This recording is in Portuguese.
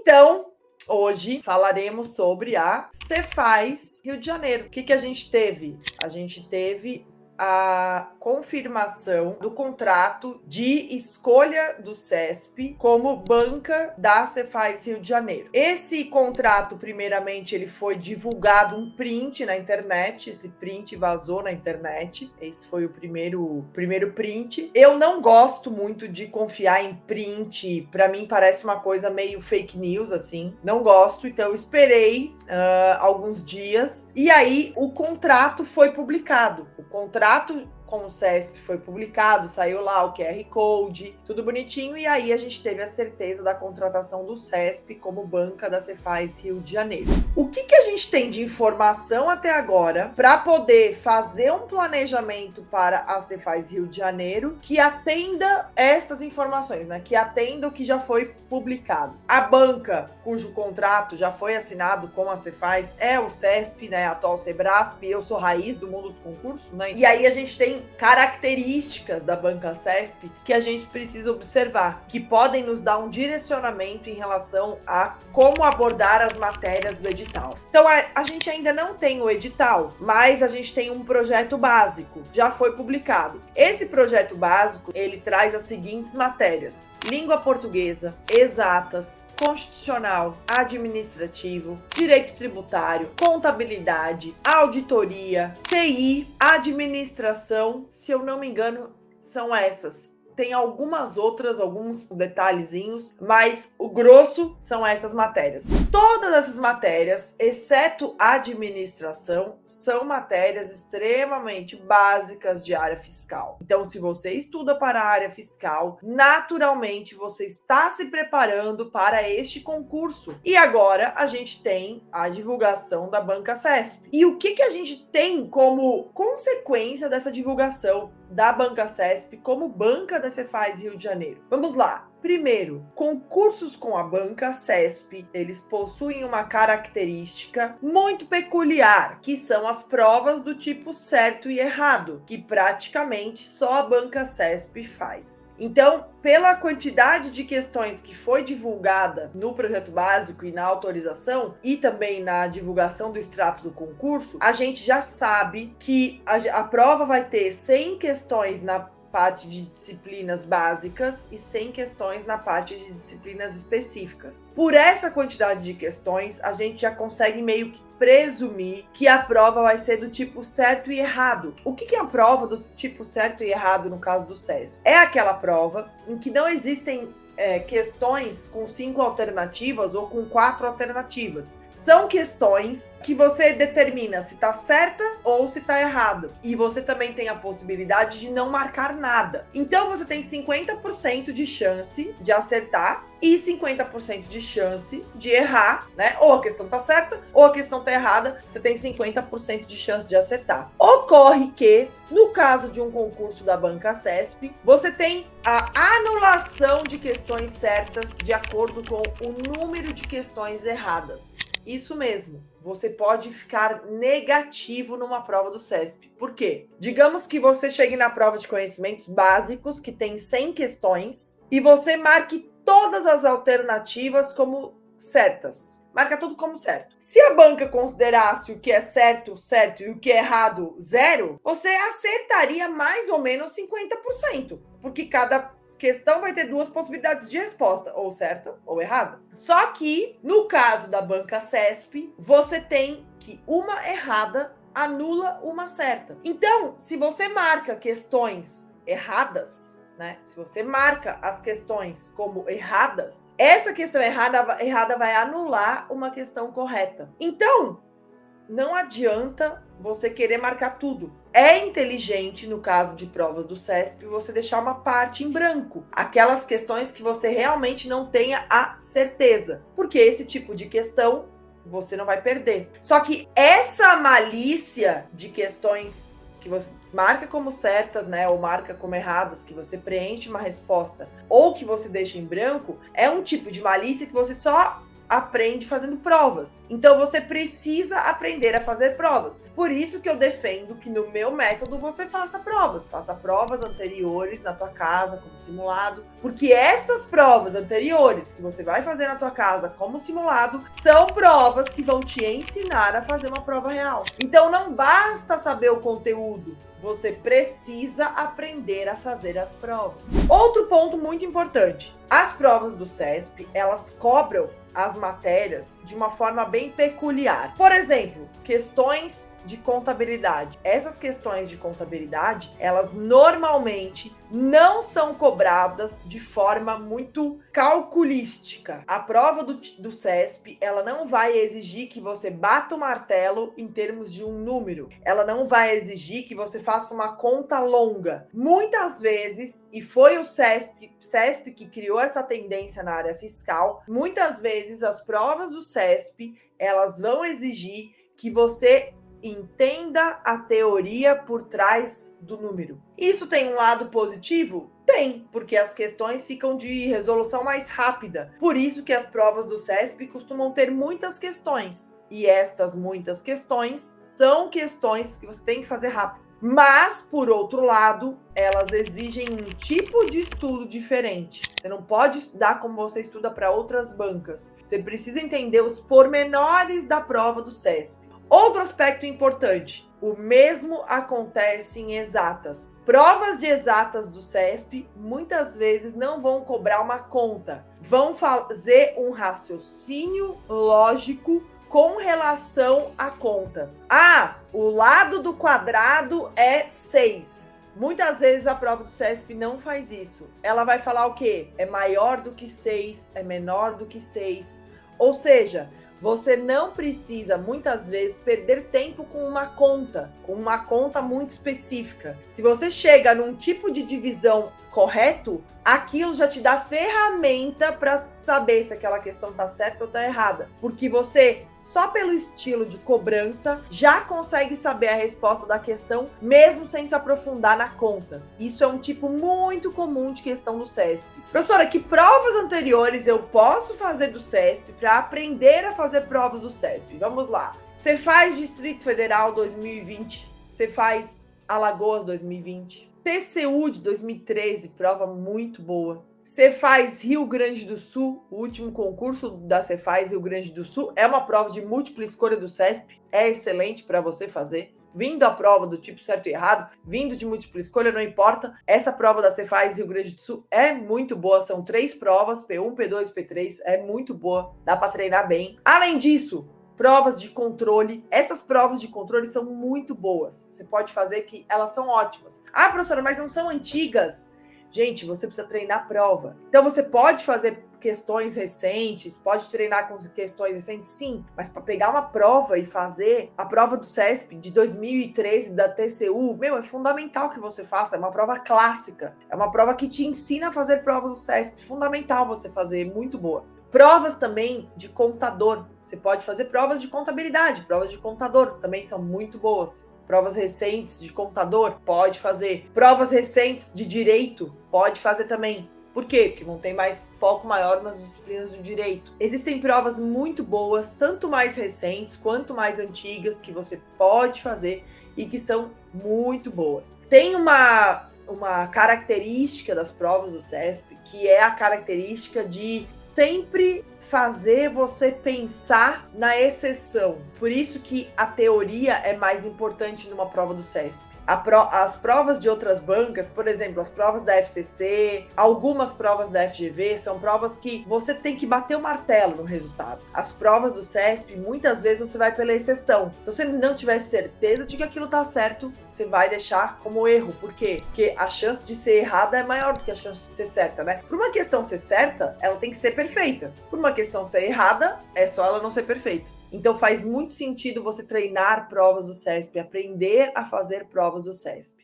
Então, hoje falaremos sobre a Cefaz Rio de Janeiro. O que a gente teve? A gente teve a confirmação do contrato de escolha do CESP como banca da Cefaz Rio de Janeiro. Esse contrato, primeiramente, ele foi divulgado um print na internet, esse print vazou na internet, esse foi o primeiro print. Eu não gosto muito de confiar em print, para mim parece uma coisa meio fake news, assim, não gosto, então eu esperei alguns dias, e aí o contrato foi publicado. O contrato com o CESP foi publicado, saiu lá o QR Code, tudo bonitinho, e aí a gente teve a certeza da contratação do CESP como banca da Cefaz Rio de Janeiro. O que a gente tem de informação até agora para poder fazer um planejamento para a Cefaz Rio de Janeiro que atenda essas informações, né? Que atenda o que já foi publicado. A banca cujo contrato já foi assinado com a Cefaz é o CESP, né? A atual Sebrasp, eu sou raiz do mundo dos concursos, né? E aí a gente tem características da banca CESP que a gente precisa observar, que podem nos dar um direcionamento em relação a como abordar as matérias do edital. Então, a gente ainda não tem o edital, mas a gente tem um projeto básico, já foi publicado. Esse projeto básico, ele traz as seguintes matérias: língua portuguesa, exatas, constitucional, administrativo, direito tributário, contabilidade, auditoria, TI, administração, se eu não me engano, são essas. Tem algumas outras, alguns detalhezinhos, mas o grosso são essas matérias. Todas essas matérias, exceto administração, são matérias extremamente básicas de área fiscal. Então, se você estuda para a área fiscal, naturalmente você está se preparando para este concurso. E agora a gente tem a divulgação da banca CESP. E o que a gente tem como consequência dessa divulgação da banca CESP como banca da Cefaz Rio de Janeiro? Vamos lá. Primeiro, concursos com a banca CESP, eles possuem uma característica muito peculiar, que são as provas do tipo certo e errado, que praticamente só a banca CESP faz. Então, pela quantidade de questões que foi divulgada no projeto básico e na autorização, e também na divulgação do extrato do concurso, a gente já sabe que a prova vai ter 100 questões na parte de disciplinas básicas e 100 questões na parte de disciplinas específicas. Por essa quantidade de questões, a gente já consegue meio que presumir que a prova vai ser do tipo certo e errado. O que é a prova do tipo certo e errado no caso do CESP? É aquela prova em que não existem questões com 5 alternativas ou com 4 alternativas. São questões que você determina se está certa ou se está errado. E você também tem a possibilidade de não marcar nada. Então você tem 50% de chance de acertar e 50% de chance de errar, né? Ou a questão tá certa, ou a questão tá errada, você tem 50% de chance de acertar. Ocorre que, no caso de um concurso da banca CESP, você tem a anulação de questões certas de acordo com o número de questões erradas. Isso mesmo, você pode ficar negativo numa prova do CESP. Por quê? Digamos que você chegue na prova de conhecimentos básicos, que tem 100 questões, e você marque todas as alternativas como certas. Marca tudo como certo. Se a banca considerasse o que é certo, certo, e o que é errado, zero, você acertaria mais ou menos 50%. Porque cada questão vai ter 2 possibilidades de resposta, ou certa ou errada. Só que, no caso da banca CESP, você tem que uma errada anula uma certa. Então, se você marca questões erradas, né? Se você marca as questões como erradas, essa questão errada vai anular uma questão correta. Então, não adianta você querer marcar tudo. É inteligente, no caso de provas do CESP, você deixar uma parte em branco. Aquelas questões que você realmente não tenha a certeza. Porque esse tipo de questão você não vai perder. Só que essa malícia de questões que você marca como certas, né, ou marca como erradas, que você preenche uma resposta, ou que você deixa em branco, é um tipo de malícia que você só aprende fazendo provas. Então você precisa aprender a fazer provas. Por isso que eu defendo que no meu método você faça provas anteriores na tua casa como simulado, porque estas provas anteriores que você vai fazer na tua casa como simulado são provas que vão te ensinar a fazer uma prova real. Então não basta saber o conteúdo, você precisa aprender a fazer as provas. Outro ponto muito importante, as provas do CESP, elas cobram as matérias de uma forma bem peculiar. Por exemplo, questões de contabilidade. Essas questões de contabilidade, elas normalmente não são cobradas de forma muito calculística. A prova do CESP, ela não vai exigir que você bata o martelo em termos de um número. Ela não vai exigir que você faça uma conta longa. Muitas vezes, e foi o CESP que criou essa tendência na área fiscal, muitas vezes as provas do CESP, elas vão exigir que você entenda a teoria por trás do número. Isso tem um lado positivo? Tem, porque as questões ficam de resolução mais rápida. Por isso que as provas do CESP costumam ter muitas questões. E estas muitas questões são questões que você tem que fazer rápido. Mas, por outro lado, elas exigem um tipo de estudo diferente. Você não pode estudar como você estuda para outras bancas. Você precisa entender os pormenores da prova do CESP. Outro aspecto importante, o mesmo acontece em exatas. Provas de exatas do CESP muitas vezes não vão cobrar uma conta, vão fazer um raciocínio lógico com relação à conta. Ah, o lado do quadrado é 6. Muitas vezes a prova do CESP não faz isso. Ela vai falar o quê? É maior do que 6, é menor do que 6. Ou seja, você não precisa, muitas vezes, perder tempo com uma conta muito específica. Se você chega num tipo de divisão correto, aquilo já te dá ferramenta para saber se aquela questão está certa ou está errada. Porque você, só pelo estilo de cobrança, já consegue saber a resposta da questão, mesmo sem se aprofundar na conta. Isso é um tipo muito comum de questão do CESP. Professora, que provas anteriores eu posso fazer do CESP para aprender a fazer provas do CESP? Vamos lá. Você faz Distrito Federal 2020, você faz Alagoas 2020, TCU de 2013, prova muito boa. Cefaz Rio Grande do Sul, o último concurso da Cefaz Rio Grande do Sul, é uma prova de múltipla escolha do CESP, é excelente para você fazer. Vindo a prova do tipo certo e errado, vindo de múltipla escolha, não importa. Essa prova da Cefaz Rio Grande do Sul é muito boa, são 3 provas, P1, P2, P3, é muito boa, dá para treinar bem. Além disso, provas de controle, essas provas de controle são muito boas. Você pode fazer que elas são ótimas. Ah, professora, mas não são antigas. Gente, você precisa treinar a prova. Então você pode fazer questões recentes, pode treinar com questões recentes, sim, mas para pegar uma prova e fazer a prova do CESP de 2013 da TCU, é fundamental que você faça, é uma prova clássica, é uma prova que te ensina a fazer provas do CESP, fundamental você fazer, muito boa. Provas também de contador, você pode fazer provas de contabilidade, provas de contador também são muito boas. Provas recentes de contador, pode fazer. Provas recentes de direito, pode fazer também. Por quê? Porque vão ter mais foco maior nas disciplinas do direito. Existem provas muito boas, tanto mais recentes quanto mais antigas, que você pode fazer e que são muito boas. Tem uma característica das provas do CESP, que é a característica de sempre fazer você pensar na exceção. Por isso que a teoria é mais importante numa prova do CESP. As provas de outras bancas, por exemplo, as provas da FCC, algumas provas da FGV, são provas que você tem que bater o martelo no resultado. As provas do CESP, muitas vezes você vai pela exceção. Se você não tiver certeza de que aquilo tá certo, você vai deixar como erro. Por quê? Porque a chance de ser errada é maior do que a chance de ser certa, né? Por uma questão ser certa, ela tem que ser perfeita. Por uma questão ser errada, é só ela não ser perfeita. Então faz muito sentido você treinar provas do CESP, aprender a fazer provas do CESP.